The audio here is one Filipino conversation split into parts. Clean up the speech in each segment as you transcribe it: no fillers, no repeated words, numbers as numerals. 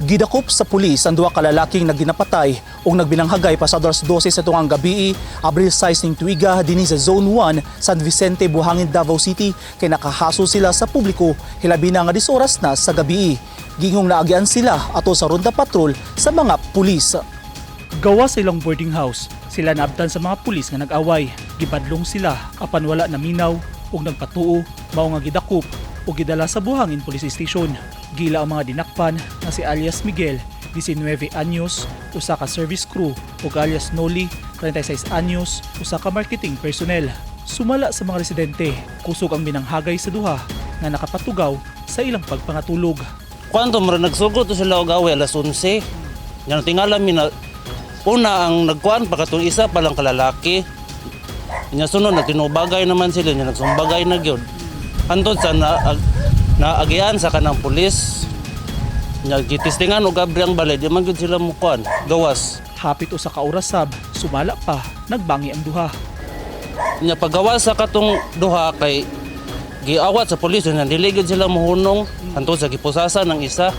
Gidakop sa pulis ang duha ka lalaking nagginapatay ug nagbinanghagay pasado alas 12 sa tungang gabi, Abril 6 ning tuiga dinhi sa Zone 1, San Vicente, Buhangin, Davao City kay nakahaso sila sa publiko hilabi na nga 10 oras na sa gabi. Gingong naagyan sila ato sa ronda patrol sa mga pulis. Gawa sa ilang boarding house, sila naabtan sa mga pulis nga nag-away. Gibadlong sila apan wala na minaw ug nagpatuo mao nga gidakop ug gidala sa Buhangin Police Station. Gila ang mga dinakpan na si alias Miguel, 19 anyos, usa ka service crew, ug alias Noli, 36 anyos, usa ka marketing personnel. Sumala sa mga residente, kusog ang binanghagay sa duha nga nakapatugaw sa ilang pagpangatulog. Kwanto mara nagsugod to sila og away alas 11. Yan tingala mi na una ang nagkuan pagkatong isa pa lang kalalaki. Nya sunod na tinubagay naman sila, nya nagsumbagay na gyud. Antod sa naagian sa kanang pulis. Nya gitistingan og abri ang balay, di man gyud sila mukuan, gawas. Hapit usa ka oras sab, sumala pa, nagbangi ang duha. Nya paggawas sa katong duha kay giawat sa pulis, nya dili gyud sila mohunong antod sa gipusasa ng isa.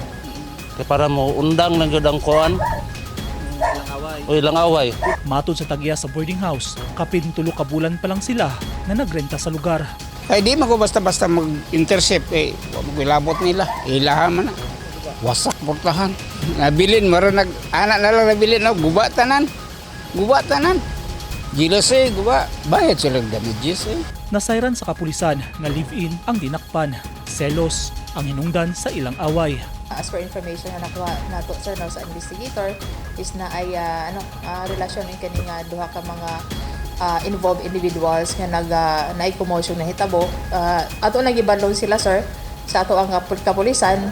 Kay para mo undang lang gyud ang kuan. Ilang away. Matod sa tagya sa boarding house, kapin 3 ka bulan pa lang sila na nagrenta sa lugar. Ay di man ko basta-basta mag-intercept magilabot nila. Ilahan man na. Wasak portahan. Nabilin maro anak na lang nabilin no guba tanan. Guba tanan. Gilas guba bayad sila damages Nasayran sa kapulisan nga live-in ang dinakpan. Selos ang hinungdan sa ilang away. As per information na nakuha nato sir no, sa investigator is na ay relasyon ng kaning duha ka mga involved individuals nga naay commotion na hitabo. Ato lang gibadlong sila sir sa ato ang kapulisan,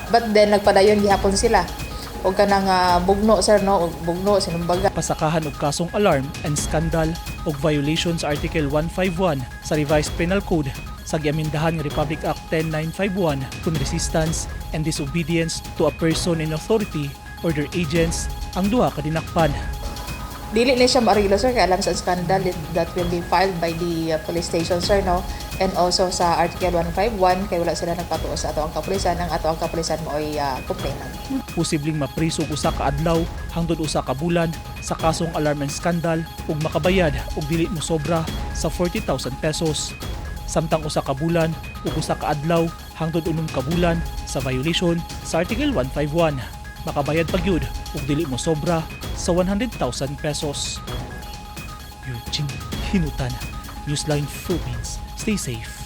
but then nagpadayon gihapon sila og kanang bugno sir no, og bugno sinumbaga. Pasakahan og kasong alarm and scandal og violation sa Article 151 sa Revised Penal Code sa giamindahan nga Republic Act 10951 kung resistance and disobedience to a person in authority or their agents ang duha ka dinakpan. Dili na siya maariglo sir kay alam sa scandal that will be filed by the police station sir no, and also sa Article 151 kay wala sila nagpatuo sa ato ang kapulisan, ang ato ang kapulisan mo ay complainant. Posibleng mapriso usa ka adlaw hangtod usa ka bulan sa kasong alarm and scandal ug makabayad og dili mo sobra sa 40,000 pesos. Samtang usa ka bulan ug usa ka adlaw hangtod 6 ka bulan sa violation sa Article 151. Makabayad pa gyud ug dili mo sobra sa 100,000 pesos. Eugene Hinutan, Newsline Philippines. Stay safe.